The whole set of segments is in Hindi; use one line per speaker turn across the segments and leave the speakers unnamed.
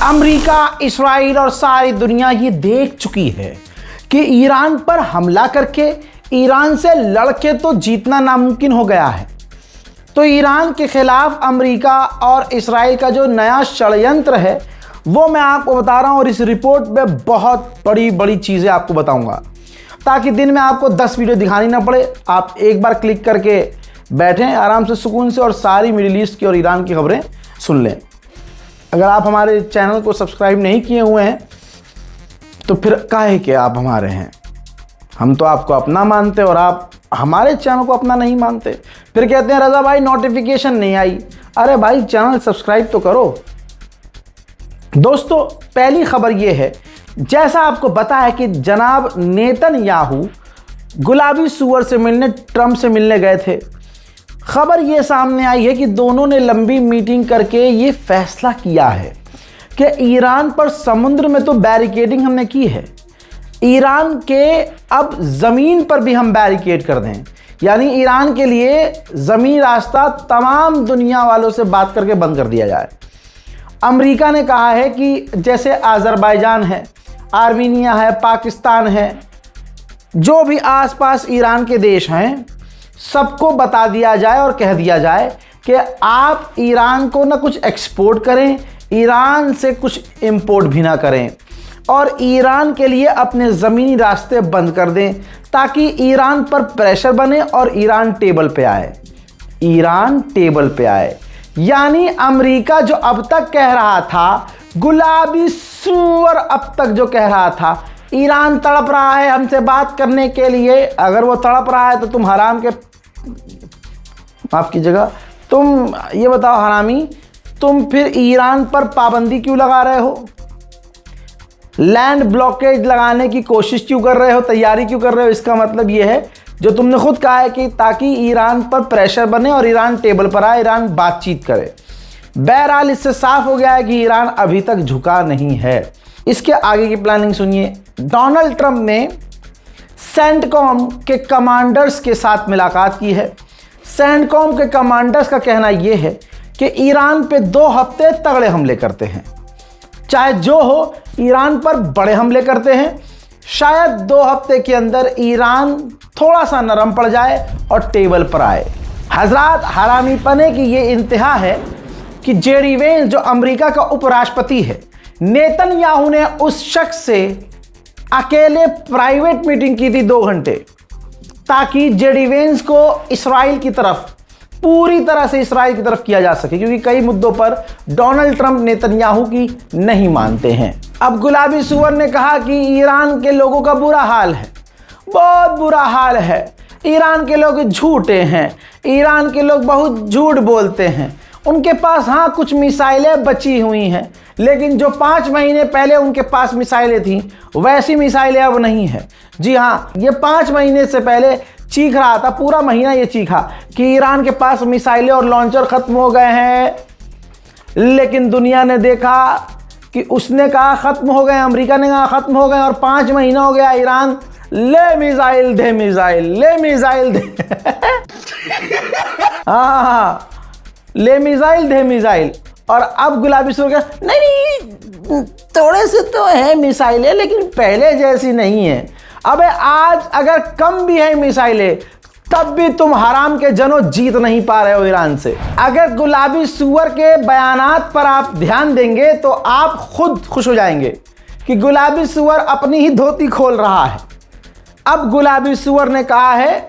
अमेरिका, इस्राइल और सारी दुनिया ये देख चुकी है कि ईरान पर हमला करके ईरान से लड़के तो जीतना नामुमकिन हो गया है। तो ईरान के खिलाफ अमेरिका और इस्राइल का जो नया षड्यंत्र है वो मैं आपको बता रहा हूँ, और इस रिपोर्ट में बहुत बड़ी बड़ी चीज़ें आपको बताऊंगा ताकि दिन में आपको 10 वीडियो दिखानी ना पड़े। आप एक बार क्लिक करके बैठें आराम से, सुकून से, और सारी मिडिल ईस्ट की और ईरान की खबरें सुन लें। अगर आप हमारे चैनल को सब्सक्राइब नहीं किए हुए हैं तो फिर काहे के आप हमारे हैं। हम तो आपको अपना मानते और आप हमारे चैनल को अपना नहीं मानते। फिर कहते हैं रज़ा भाई नोटिफिकेशन नहीं आई। अरे भाई चैनल सब्सक्राइब तो करो। दोस्तों पहली खबर ये है, जैसा आपको पता है कि जनाब नेतन्याहू गुलाबी सूअर से मिलने, ट्रंप से मिलने गए थे। खबर ये सामने आई है कि दोनों ने लंबी मीटिंग करके ये फैसला किया है कि ईरान पर समुद्र में तो बैरिकेडिंग हमने की है, ईरान के अब ज़मीन पर भी हम बैरिकेड कर दें। यानी ईरान के लिए ज़मीन रास्ता तमाम दुनिया वालों से बात करके बंद कर दिया जाए। अमेरिका ने कहा है कि जैसे अज़रबैजान है, आर्मीनिया है, पाकिस्तान है, जो भी आसपास ईरान के देश हैं सबको बता दिया जाए और कह दिया जाए कि आप ईरान को ना कुछ एक्सपोर्ट करें, ईरान से कुछ इंपोर्ट भी ना करें, और ईरान के लिए अपने ज़मीनी रास्ते बंद कर दें ताकि ईरान पर प्रेशर बने और ईरान टेबल पे आए। ईरान टेबल पे आए यानी अमेरिका जो अब तक कह रहा था, गुलाबी सूअर अब तक जो कह रहा था ईरान तड़प रहा है हमसे बात करने के लिए, अगर वो तड़प रहा है तो तुम हराम के, माफ़ कीजिएगा, तुम ये बताओ हरामी, तुम फिर ईरान पर पाबंदी क्यों लगा रहे हो, लैंड ब्लॉकेज लगाने की कोशिश क्यों कर रहे हो, तैयारी क्यों कर रहे हो। इसका मतलब ये है जो तुमने खुद कहा है कि ताकि ईरान पर प्रेशर बने और ईरान टेबल पर आए, ईरान बातचीत करे। बहरहाल इससे साफ हो गया है कि ईरान अभी तक झुका नहीं है। इसके आगे की प्लानिंग सुनिए। डोनाल्ड ट्रंप ने सेंटकॉम के कमांडर्स के साथ मुलाकात की है। सेंटकॉम के कमांडर्स का कहना यह है कि ईरान पे 2 हफ्ते तगड़े हमले करते हैं, चाहे जो हो, ईरान पर बड़े हमले करते हैं। शायद 2 हफ्ते के अंदर ईरान थोड़ा सा नरम पड़ जाए और टेबल पर आए। हजरात, हरामीपने की ये इंतहा है कि जेडी वेंस जो अमेरिका का उपराष्ट्रपति है, नेतन्याहू ने उस शख्स से अकेले प्राइवेट मीटिंग की थी 2 घंटे, ताकि जेडी वेंस को इस्राइल की तरफ, पूरी तरह से इस्राइल की तरफ किया जा सके, क्योंकि कई मुद्दों पर डोनाल्ड ट्रंप नेतन्याहू की नहीं मानते हैं। अब गुलाबी सूअर ने कहा कि ईरान के लोगों का बुरा हाल है, बहुत बुरा हाल है, ईरान के लोग झूठे हैं, ईरान के लोग बहुत झूठ बोलते हैं, उनके पास हाँ कुछ मिसाइलें बची हुई हैं, लेकिन जो 5 महीने पहले उनके पास मिसाइलें थीं वैसी मिसाइलें अब नहीं है। जी हाँ, ये 5 महीने से पहले चीख रहा था, पूरा महीना ये चीखा कि ईरान के पास मिसाइलें और लॉन्चर ख़त्म हो गए हैं, लेकिन दुनिया ने देखा कि उसने कहा ख़त्म हो गए, अमेरिका ने कहा ख़त्म हो गए, और 5 महीना हो गया ईरान ले मिसाइल दे मिसाइल, ले मिसाइल दे हाँ, ले मिसाइल दे मिसाइल। और अब गुलाबी सूअर का नहीं, थोड़े से तो है मिसाइलें लेकिन पहले जैसी नहीं है। अबे आज अगर कम भी है मिसाइलें तब भी तुम हराम के जनो जीत नहीं पा रहे हो ईरान से। अगर गुलाबी सूअर के बयानात पर आप ध्यान देंगे तो आप खुद खुश हो जाएंगे कि गुलाबी सूअर अपनी ही धोती खोल रहा है। अब गुलाबी सूअर ने कहा है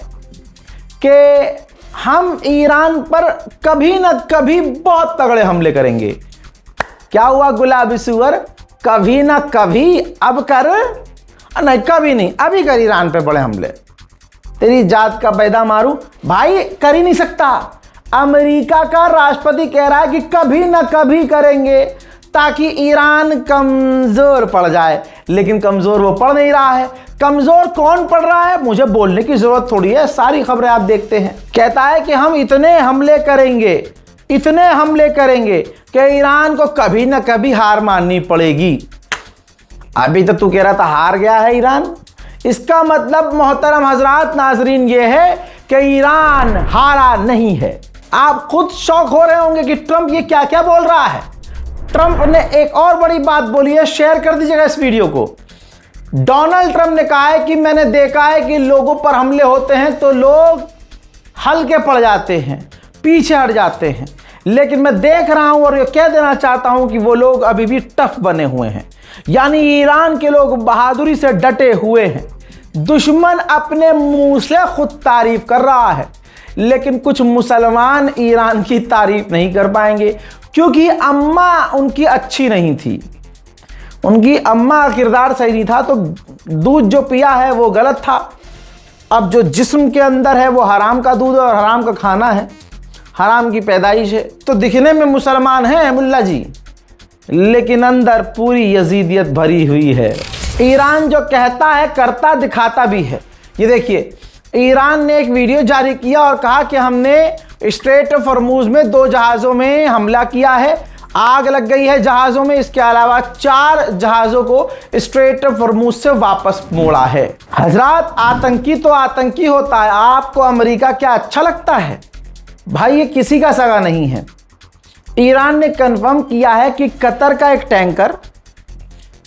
कि हम ईरान पर कभी ना कभी बहुत तगड़े हमले करेंगे। क्या हुआ गुलाबी सूअर, कभी ना कभी अब कर, नहीं कभी नहीं, अभी कर ईरान पे बड़े हमले। तेरी जात का पैदा मारूं भाई, कर ही नहीं सकता। अमेरिका का राष्ट्रपति कह रहा है कि कभी ना कभी करेंगे ताकि ईरान कमजोर पड़ जाए, लेकिन कमजोर वो पड़ नहीं रहा है। कमजोर कौन पड़ रहा है मुझे बोलने की जरूरत थोड़ी है, सारी खबरें आप देखते हैं। कहता है कि हम इतने हमले करेंगे, इतने हमले करेंगे कि ईरान को कभी ना कभी हार माननी पड़ेगी। अभी तो तू कह रहा था हार गया है ईरान, इसका मतलब मोहतरम हजरात नाजरीन ये है कि ईरान हारा नहीं है। आप खुद शौक हो रहे होंगे कि ट्रंप ये क्या क्या बोल रहा है। ट्रंप ने एक और बड़ी बात बोली है, शेयर कर दीजिएगा इस वीडियो को। डोनाल्ड ट्रंप ने कहा है कि मैंने देखा है कि लोगों पर हमले होते हैं तो लोग हल्के पड़ जाते हैं, पीछे हट जाते हैं, लेकिन मैं देख रहा हूं और ये कह देना चाहता हूं कि वो लोग अभी भी टफ बने हुए हैं। यानी ईरान के लोग बहादुरी से डटे हुए हैं। दुश्मन अपने मुंह से खुद तारीफ कर रहा है, लेकिन कुछ मुसलमान ईरान की तारीफ नहीं कर पाएंगे, क्योंकि अम्मा उनकी अच्छी नहीं थी, उनकी अम्मा का किरदार सही नहीं था, तो दूध जो पिया है वो गलत था। अब जो जिस्म के अंदर है वो हराम का दूध और हराम का खाना है, हराम की पैदाइश है। तो दिखने में मुसलमान हैं मुल्ला जी, लेकिन अंदर पूरी यजीदियत भरी हुई है। ईरान जो कहता है करता दिखाता भी है। ये देखिए, ईरान ने एक वीडियो जारी किया और कहा कि हमने स्ट्रेट ऑफ हॉर्मुज में 2 जहाज़ों में हमला किया है, आग लग गई है जहाज़ों में। इसके अलावा 4 जहाज़ों को स्ट्रेट ऑफ हॉर्मुज से वापस मोड़ा है। हजरात, आतंकी तो आतंकी होता है। आपको अमेरिका क्या अच्छा लगता है? भाई ये किसी का सगा नहीं है। ईरान ने कंफर्म किया है कि कतर का एक टैंकर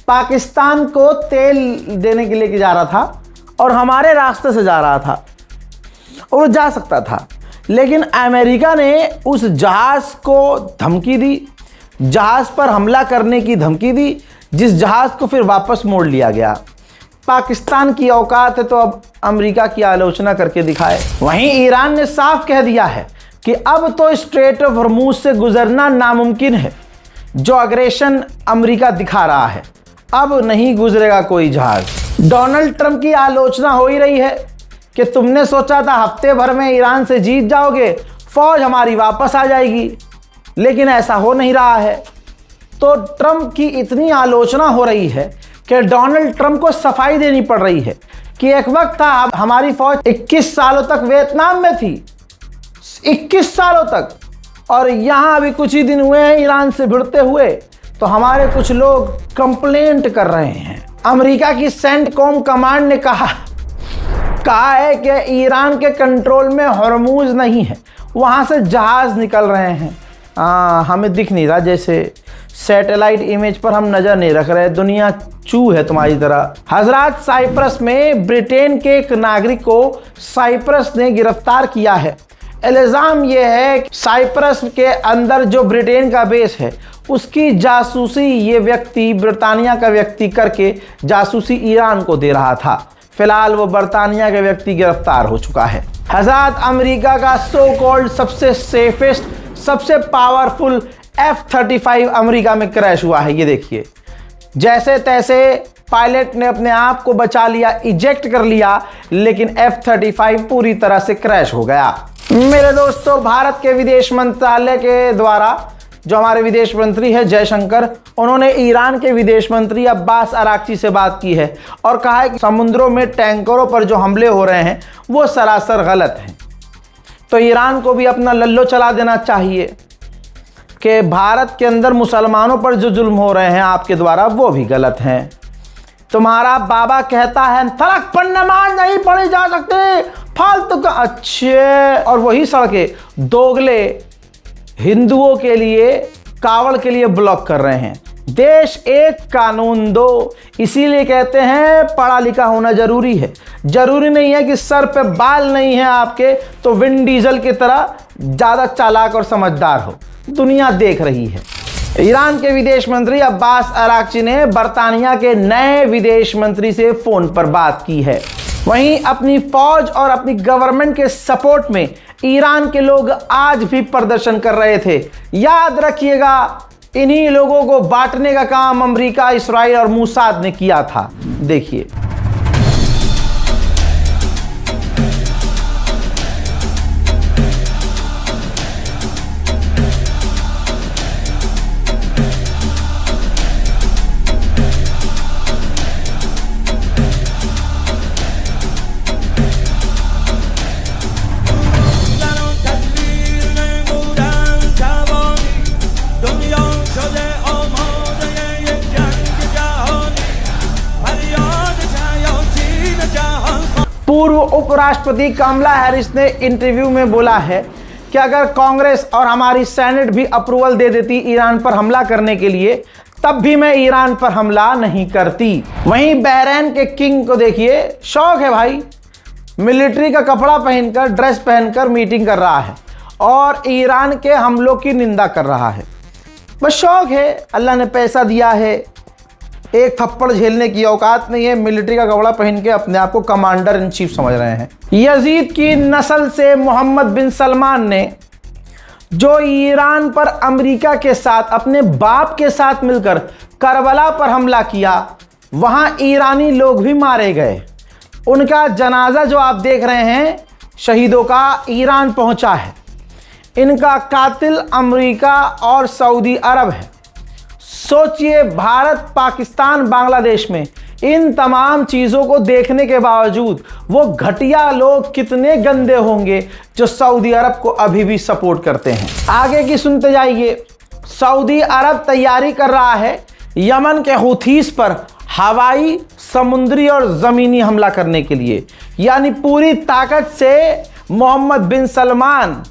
पाकिस्तान को तेल देने के लिए जा रहा था और हमारे रास्ते से जा रहा था और वो जा सकता था, लेकिन अमेरिका ने उस जहाज़ को धमकी दी, जहाज़ पर हमला करने की धमकी दी, जिस जहाज़ को फिर वापस मोड़ लिया गया। पाकिस्तान की औकात है तो अब अमेरिका की आलोचना करके दिखाए। वहीं ईरान ने साफ कह दिया है कि अब तो स्ट्रेट ऑफ हॉर्मुज से गुजरना नामुमकिन है। जो अग्रेशन अमेरिका दिखा रहा है, अब नहीं गुजरेगा कोई जहाज। डोनाल्ड ट्रंप की आलोचना हो ही रही है कि तुमने सोचा था हफ्ते भर में ईरान से जीत जाओगे, फौज हमारी वापस आ जाएगी, लेकिन ऐसा हो नहीं रहा है। तो ट्रंप की इतनी आलोचना हो रही है कि डोनाल्ड ट्रंप को सफाई देनी पड़ रही है कि एक वक्त था हमारी फौज 21 सालों तक वियतनाम में थी, 21 सालों तक, और यहां अभी कुछ ही दिन हुए हैं ईरान से भिड़ते हुए, तो हमारे कुछ लोग कंप्लेंट कर रहे हैं। अमेरिका की सेंटकॉम कमांड ने कहा है कि ईरान के कंट्रोल में हॉर्मुज नहीं है, वहां से जहाज निकल रहे हैं। हमें दिख नहीं रहा, जैसे सैटेलाइट इमेज पर हम नज़र नहीं रख रहे, दुनिया चू है तुम्हारी तरह। हजरात, साइप्रस में ब्रिटेन के एक नागरिक को साइप्रस ने गिरफ्तार किया है। इल्ज़ाम यह है कि साइप्रस के अंदर जो ब्रिटेन का बेस है उसकी जासूसी ये व्यक्ति, ब्रिटानिया का व्यक्ति करके जासूसी ईरान को दे रहा था। फिलहाल वो बरतानिया का व्यक्ति गिरफ्तार हो चुका है। हजरात, अमेरिका का सो कॉल्ड सबसे सेफेस्ट, सबसे पावरफुल F-35 अमेरिका में क्रैश हुआ है। ये देखिए, जैसे तैसे पायलट ने अपने आप को बचा लिया, इजेक्ट कर लिया, लेकिन F-35 पूरी तरह से क्रैश हो गया। मेरे दोस्तों, भारत के विदेश मंत्रालय के द्वारा जो हमारे विदेश मंत्री है जयशंकर, उन्होंने ईरान के विदेश मंत्री अब्बास अराक्ची से बात की है और कहा है कि समुद्रों में टैंकरों पर जो हमले हो रहे हैं वो सरासर गलत हैं। तो ईरान को भी अपना लल्लो चला देना चाहिए कि भारत के अंदर मुसलमानों पर जो जुल्म हो रहे हैं आपके द्वारा वो भी गलत हैं। तुम्हारा बाबा कहता है सड़क पर नमाज नहीं पढ़ी जा सकती, फालतू का। अच्छे, और वही सड़कें दोगले हिंदुओं के लिए, कावड़ के लिए ब्लॉक कर रहे हैं। देश एक कानून दो, इसीलिए कहते हैं पढ़ा लिखा होना जरूरी है। जरूरी नहीं है कि सर पे बाल नहीं है आपके तो विन डीजल की तरह ज़्यादा चालाक और समझदार हो। दुनिया देख रही है। ईरान के विदेश मंत्री अब्बास अराक्ची ने बरतानिया के नए विदेश मंत्री से फ़ोन पर बात की है। वहीं अपनी फौज और अपनी गवर्नमेंट के सपोर्ट में ईरान के लोग आज भी प्रदर्शन कर रहे थे। याद रखिएगा, इन्हीं लोगों को बांटने का काम अमेरिका, इस्राइल और मूसाद ने किया था। देखिए, पूर्व उपराष्ट्रपति कमला हैरिस ने इंटरव्यू में बोला है कि अगर कांग्रेस और हमारी सेनेट भी अप्रूवल दे देती ईरान पर हमला करने के लिए, तब भी मैं ईरान पर हमला नहीं करती। वहीं बहरीन के किंग को देखिए, शौक है भाई, मिलिट्री का कपड़ा पहनकर, ड्रेस पहनकर मीटिंग कर रहा है और ईरान के हमलों की निंदा कर रहा है। बस शौक है, अल्लाह ने पैसा दिया है, एक थप्पड़ झेलने की औकात नहीं है, मिलिट्री का कपड़ा पहन के अपने आप को कमांडर इन चीफ समझ रहे हैं। यजीद की नस्ल से मोहम्मद बिन सलमान ने जो ईरान पर अमेरिका के साथ, अपने बाप के साथ मिलकर करबला पर हमला किया, वहां ईरानी लोग भी मारे गए। उनका जनाजा जो आप देख रहे हैं शहीदों का, ईरान पहुंचा है। इनका कातिल अमेरिका और सऊदी अरब है। सोचिए, भारत, पाकिस्तान, बांग्लादेश में इन तमाम चीज़ों को देखने के बावजूद वो घटिया लोग कितने गंदे होंगे जो सऊदी अरब को अभी भी सपोर्ट करते हैं। आगे की सुनते जाइए। सऊदी अरब तैयारी कर रहा है यमन के हुथीस पर हवाई, समुद्री और ज़मीनी हमला करने के लिए। यानी पूरी ताकत से मोहम्मद बिन सलमान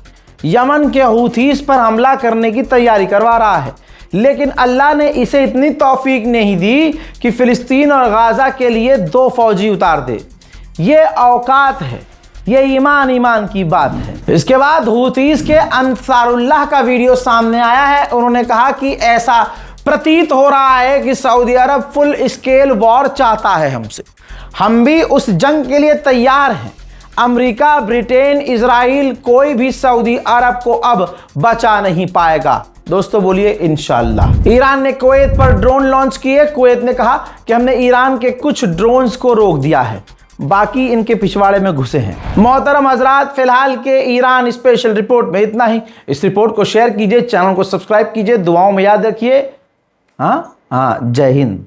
यमन के हुथीस पर हमला करने की तैयारी करवा रहा है। लेकिन अल्लाह ने इसे इतनी तौफीक नहीं दी कि फ़िलिस्तीन और गाज़ा के लिए 2 फौजी उतार दे। ये औकात है, ये ईमान की बात है। इसके बाद हुथीस के अंसारुल्लाह का वीडियो सामने आया है। उन्होंने कहा कि ऐसा प्रतीत हो रहा है कि सऊदी अरब फुल स्केल वॉर चाहता है हमसे, हम भी उस जंग के लिए तैयार हैं। अमेरिका, ब्रिटेन, इजराइल, कोई भी सऊदी अरब को अब बचा नहीं पाएगा। दोस्तों बोलिए इंशाअल्लाह। ईरान ने कुवैत पर ड्रोन लॉन्च किए। कुवैत ने कहा कि हमने ईरान के कुछ ड्रोन्स को रोक दिया है, बाकी इनके पिछवाड़े में घुसे हैं। मोहतरम हजरात, फिलहाल के ईरान स्पेशल रिपोर्ट में इतना ही। इस रिपोर्ट को शेयर कीजिए, चैनल को सब्सक्राइब कीजिए, दुआओं में याद रखिए। हाँ, जय हिंद।